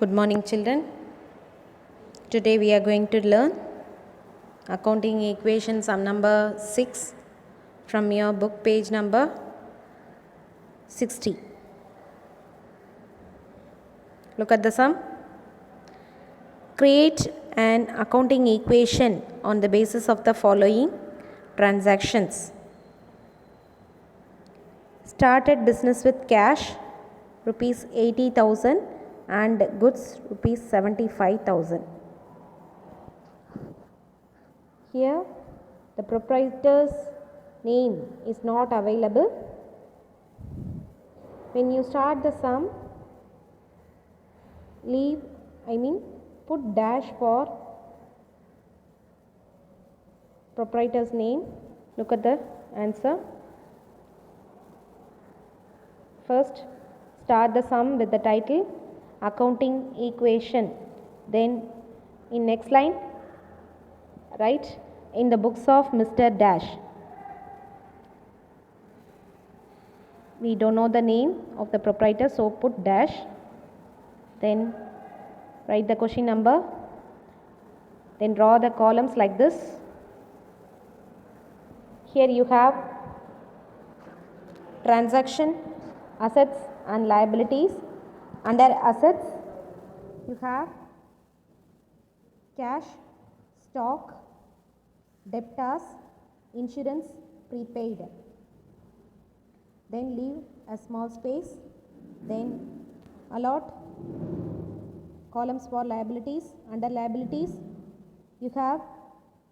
Good morning, children. Today we are going to learn accounting equation sum number 6 from your book page number 60. Look at the sum. Create an accounting equation on the basis of the following transactions. Started business with cash rupees 80,000 and goods rupees 75,000. Here the proprietor's name is not available. When you start the sum, put dash for proprietor's name. Look at the answer. First, start the sum with the title accounting equation. Then in next line, write in the books of Mr. Dash. We don't know the name of the proprietor, so put dash. Then write the question number. Then draw the columns like this. Here you have transaction, assets and liabilities. Under assets, you have cash, stock, debtors, insurance, prepaid. Then leave a small space. Then allot columns for liabilities. Under liabilities, you have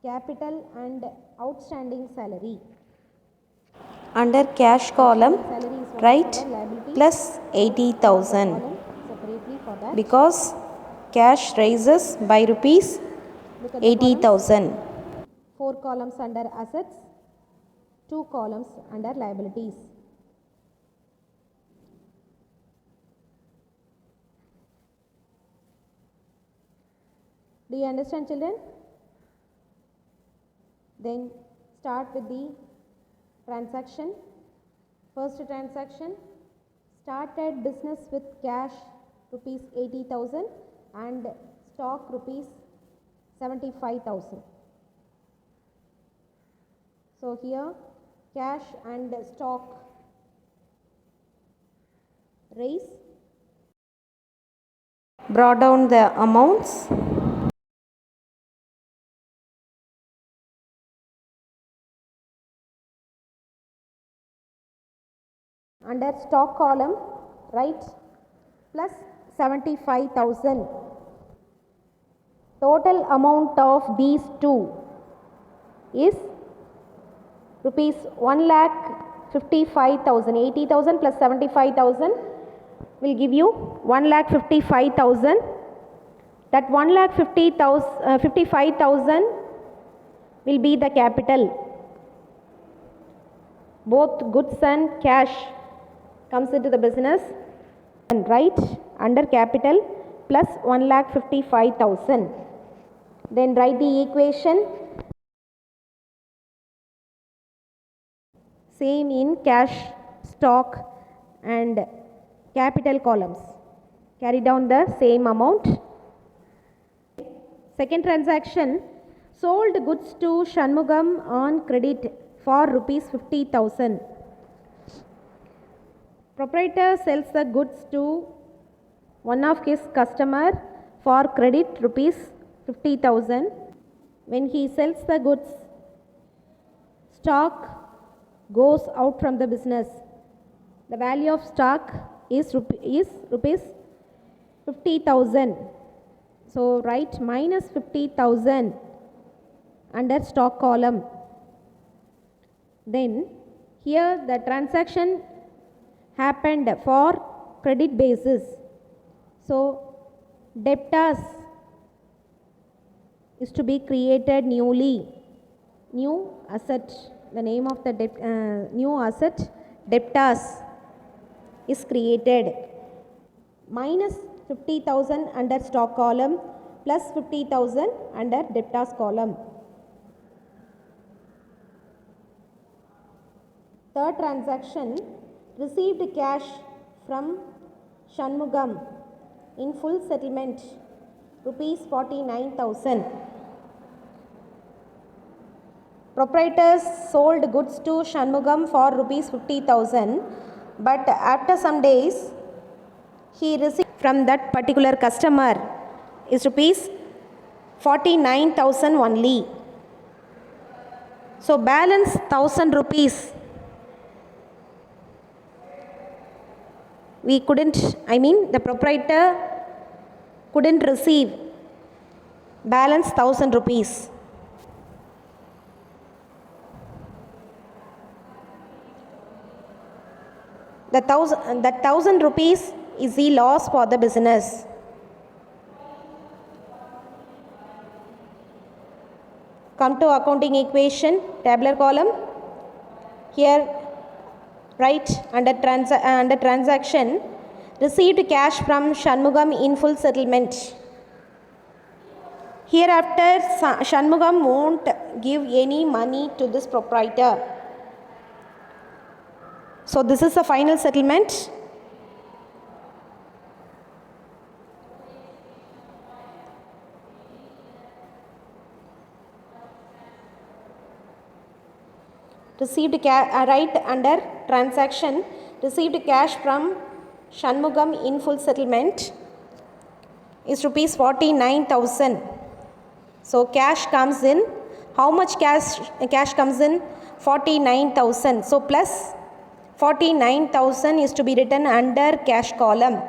capital and outstanding salary. Under cash column, write plus 80,000 because cash rises by rupees 80,000. 4 columns under assets, 2 columns under liabilities. Do you understand, children? Then start with the transaction. First transaction, started business with cash rupees 80,000 and stock rupees 75,000. So here cash and stock raise, brought down the amounts. Under stock column, write plus 75,000. Total amount of these two is rupees 1,55,000. 80,000 plus 75,000 will give you 1,55,000. That 1,55,000 will be the capital. Both goods and cash comes into the business, and write under capital plus 1,55,000. Then write the equation same in cash, stock and capital columns. Carry down the same amount. Second transaction, sold goods to Shanmugam on credit for rupees 50,000. Proprietor sells the goods to one of his customer for credit rupees 50,000. When he sells the goods, stock goes out from the business. The value of stock is rupees 50,000. So write minus 50,000 under stock column. Then here the transaction happened for credit basis. So debtors is to be created newly. New asset, the name of the new asset, debtors is created. Minus 50,000 under stock column plus 50,000 under debtors column. Third transaction, received cash from Shanmugam in full settlement, rupees 49,000. Proprietors sold goods to Shanmugam for rupees 50,000, but after some days he received from that particular customer is rupees 49,000 only. So balance 1,000 rupees the proprietor couldn't receive balance 1,000 rupees. That 1,000 rupees is the loss for the business. Come to accounting equation, tabular column. Here write under transaction, received cash from Shanmugam in full settlement. Hereafter, Shanmugam won't give any money to this proprietor. So this is the final settlement. Right under transaction, received cash from Shanmugam in full settlement is rupees 49,000. So cash comes in. How much cash comes in? 49,000. So plus 49,000 is to be written under cash column.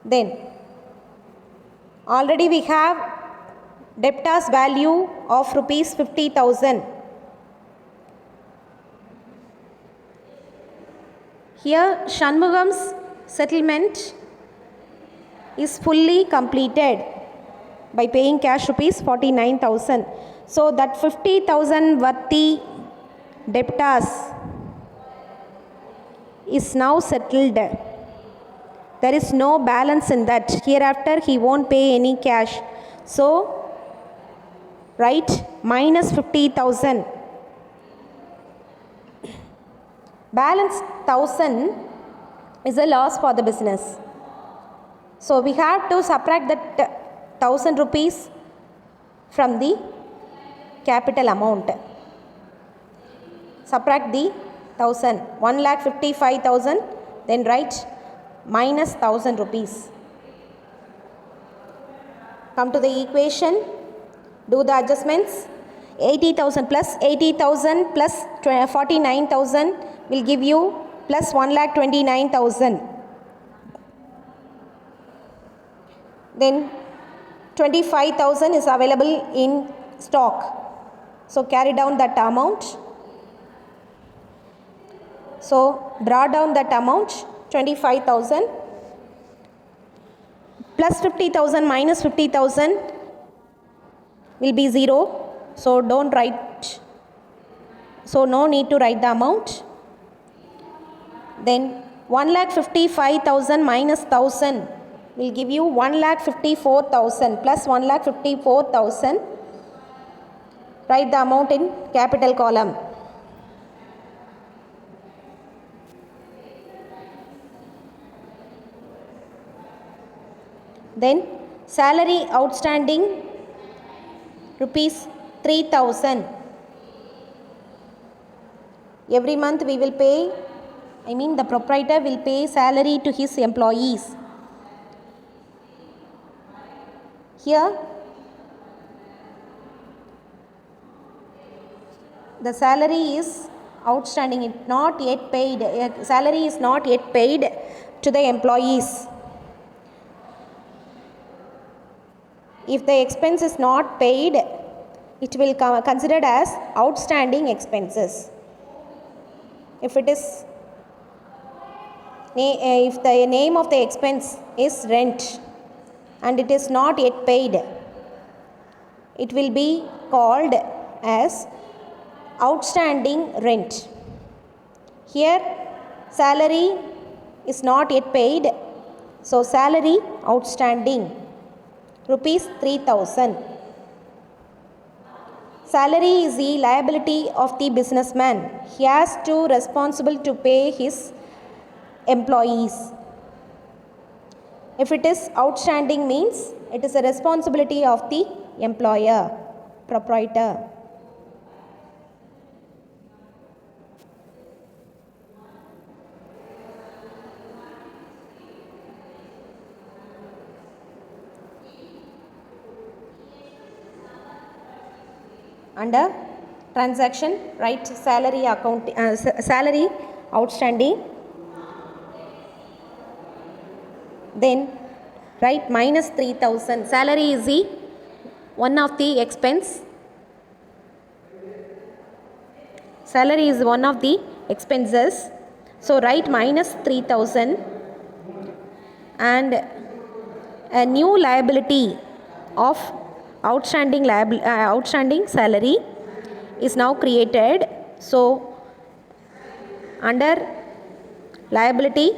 Then already we have debtors value of rupees 50,000. Here Shanmugam's settlement is fully completed by paying cash rupees 49,000. So that 50,000 worthy debtors is now settled. There is no balance in that. Hereafter he won't pay any cash. So write minus 50,000. Balance 1,000 is a loss for the business. So we have to subtract that 1,000 rupees from the capital amount. Subtract the 1,000, 1,55,000, then write minus 1,000 rupees. Come to the equation, do the adjustments. 80,000 plus 80,000 plus 49,000 will give you plus 1,29,000. Then 25,000 is available in stock. So carry down that amount. So draw down that amount, 25,000 plus 50,000 minus 50,000 will be 0. So don't write. So no need to write the amount. Then 1,55,000 minus 1,000 will give you 1,54,000 plus 1,54,000. Write the amount in capital column. Then salary outstanding rupees 3,000. Every month we will pay, the proprietor will pay salary to his employees. Here the salary is outstanding, it not yet paid. Salary is not yet paid to the employees. If the expense is not paid, it will come considered as outstanding expenses. If it is, if the name of the expense is rent and it is not yet paid, it will be called as outstanding rent. Here salary is not yet paid, so salary outstanding rupees 3,000. Salary is the liability of the businessman. He has to responsible to pay his employees. If it is outstanding means it is a responsibility of the employer, proprietor. Under transaction, write salary account, salary outstanding. Then write minus 3,000. Salary is the one of the expense. Salary is one of the expenses. So write minus 3,000 and a new liability of outstanding salary is now created. So under liability,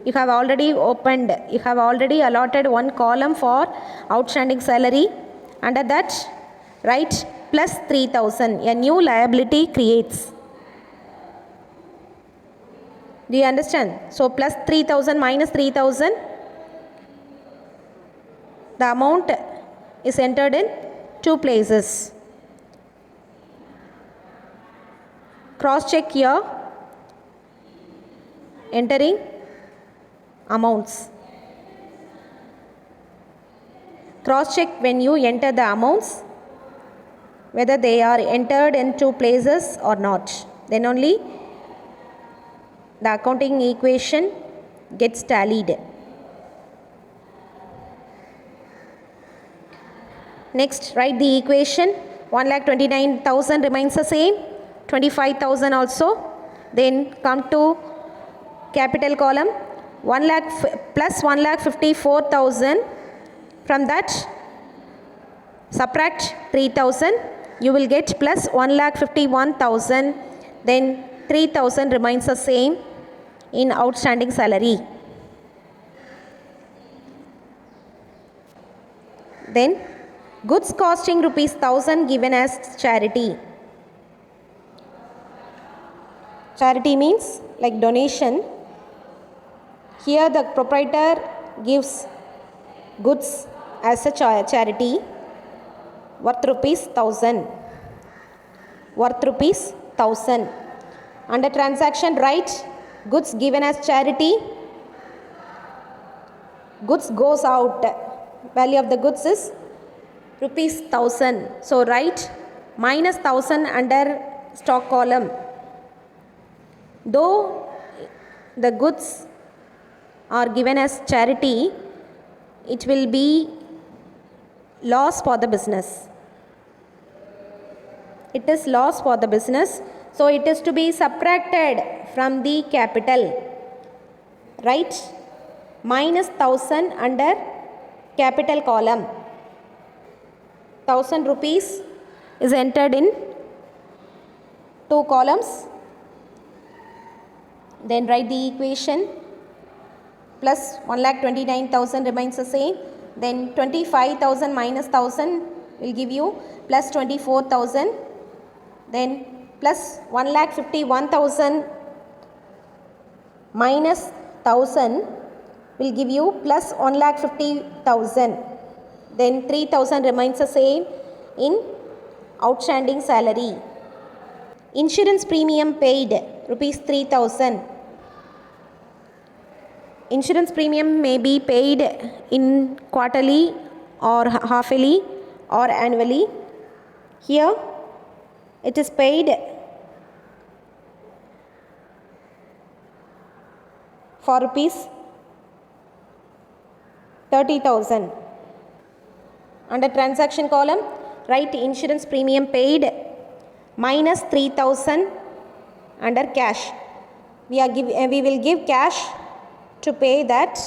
you have already allotted one column for outstanding salary. Under that, write plus 3,000. A new liability creates. Do you understand? So plus 3,000 minus 3,000. The amount is entered in two places. Cross check here, entering amounts. Cross check when you enter the amounts whether they are entered in two places or not. Then only the accounting equation gets tallied. Next, write the equation. 1,29,000 remains the same. 25,000 also. Then come to capital column. 1 lakh plus 1,54,000. From that, subtract 3,000. You will get plus 1,51,000. Then 3,000 remains the same in outstanding salary. Then goods costing rupees 1,000 given as charity. Charity means like donation. Here the proprietor gives goods as a charity worth rupees 1,000. Worth rupees 1,000. Under transaction, write goods given as charity. Goods goes out. Value of the goods is rupees 1,000. So write minus 1,000 under stock column. Though the goods are given as charity, it will be loss for the business. It is loss for the business. So it is to be subtracted from the capital. Write minus 1,000 under capital column. 1,000 rupees is entered in two columns. Then write the equation. Plus 1,29,000 remains the same. Then 25,000 minus 1,000 will give you plus 24,000. Then plus 1,51,000 minus 1,000 will give you plus 1,50,000. Then 3,000 remains the same in outstanding salary. Insurance premium paid rupees 3,000. Insurance premium may be paid in quarterly or half-yearly or annually. Here it is paid for rupees 30,000. Under transaction column, write insurance premium paid minus 3,000 under cash. We will give cash to pay that.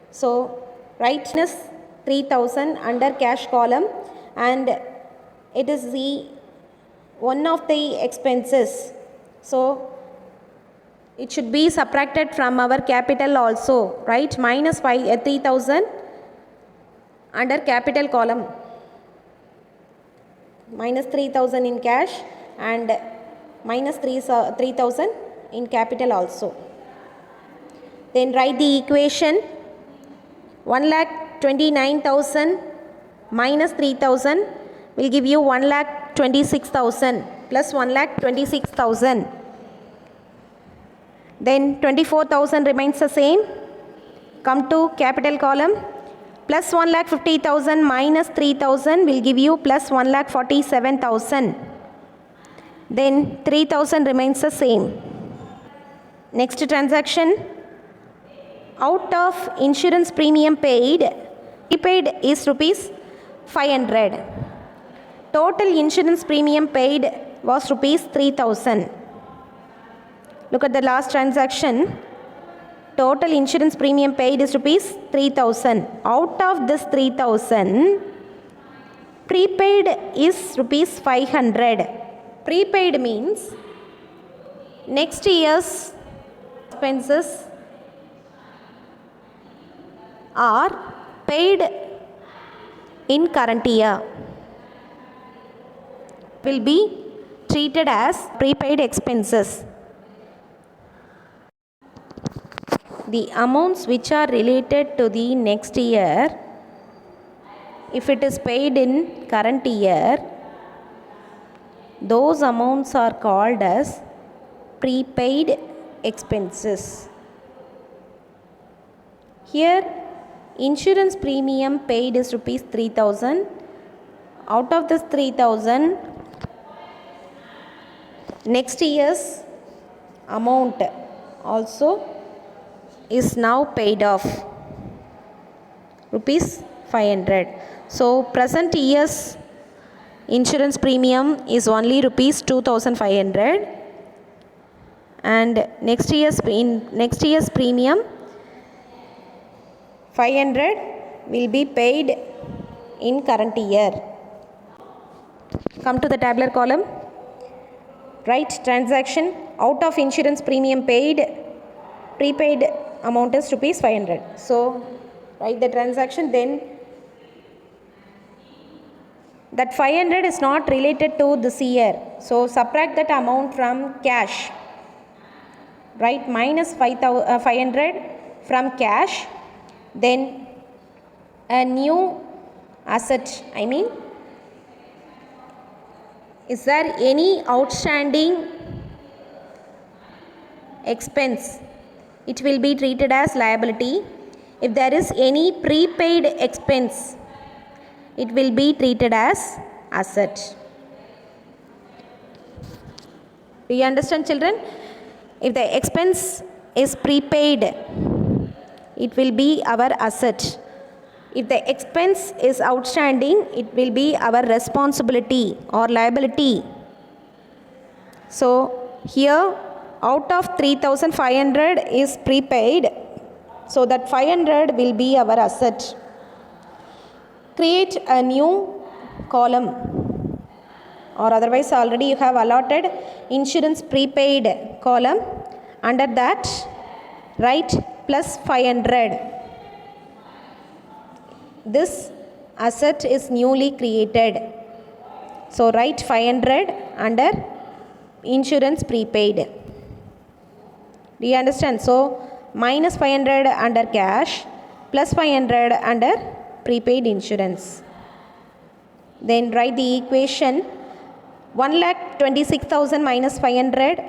So write minus 3,000 under cash column, and it is the one of the expenses. So it should be subtracted from our capital also, right? Minus 3,000 under capital column. Minus 3,000 in cash and minus 3,000 in capital also. Then write the equation. 1,29,000 minus 3,000 will give you 1,26,000 plus 1,26,000. Then 24,000 remains the same. Come to capital column. Plus 1,50,000 minus 3,000 will give you plus 1,47,000. Then 3,000 remains the same. Next transaction. Out of insurance premium paid, prepaid is rupees 500. Total insurance premium paid was rupees 3,000. Look at the last transaction. Total insurance premium paid is rupees 3,000. Out of this 3,000, prepaid is rupees 500. Prepaid means next year's expenses are paid in current year, will be treated as prepaid expenses. The amounts which are related to the next year, if it is paid in current year, those amounts are called as prepaid expenses. Here insurance premium paid is rupees 3,000. Out of this 3,000, next year's amount also is now paid off, rupees 500. So present year's insurance premium is only rupees 2,500, and next year's premium 500 will be paid in current year. Come to the tabular column. Write transaction. Out of insurance premium paid, prepaid amount is rupees 500. So write the transaction. Then that 500 is not related to this year, so subtract that amount from cash. Write minus 500 from cash. Then a new asset, is there any outstanding expense? It will be treated as liability. If there is any prepaid expense, it will be treated as asset. Do you understand, children? If the expense is prepaid, it will be our asset. If the expense is outstanding, it will be our responsibility or liability. So here out of 3,500 is prepaid, so that 500 will be our asset. Create a new column, or otherwise already you have allotted insurance prepaid column. Under that write plus 500. This asset is newly created, so write 500 under insurance prepaid. Do you understand? So minus 500 under cash, plus 500 under prepaid insurance. Then write the equation. 1,26,000 minus 500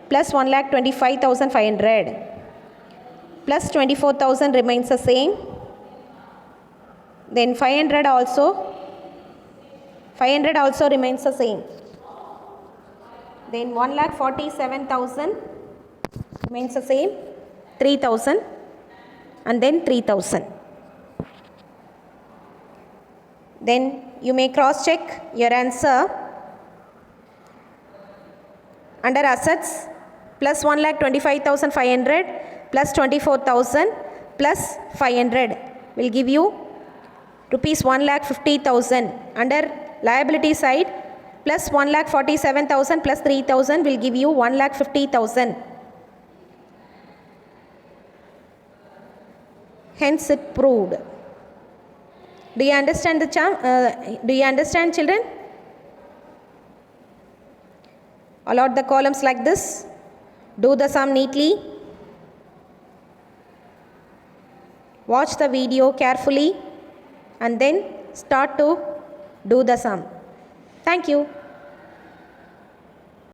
plus 1,25,500 plus 24,000 remains the same. Then 500 also remains the same. Then 1,47,000 remains the same. 3,000 and then 3,000. Then you may cross check your answer. Under assets, plus 1,25,500 plus 24,000 plus 500 will give you rupees 1,50,000. Under liability side, plus 1,47,000 plus 3,000 will give you 1,50,000. Hence it proved. Do you understand do you understand, children? Allot the columns like this. Do the sum neatly. Watch the video carefully and then start to do the sum. Thank you.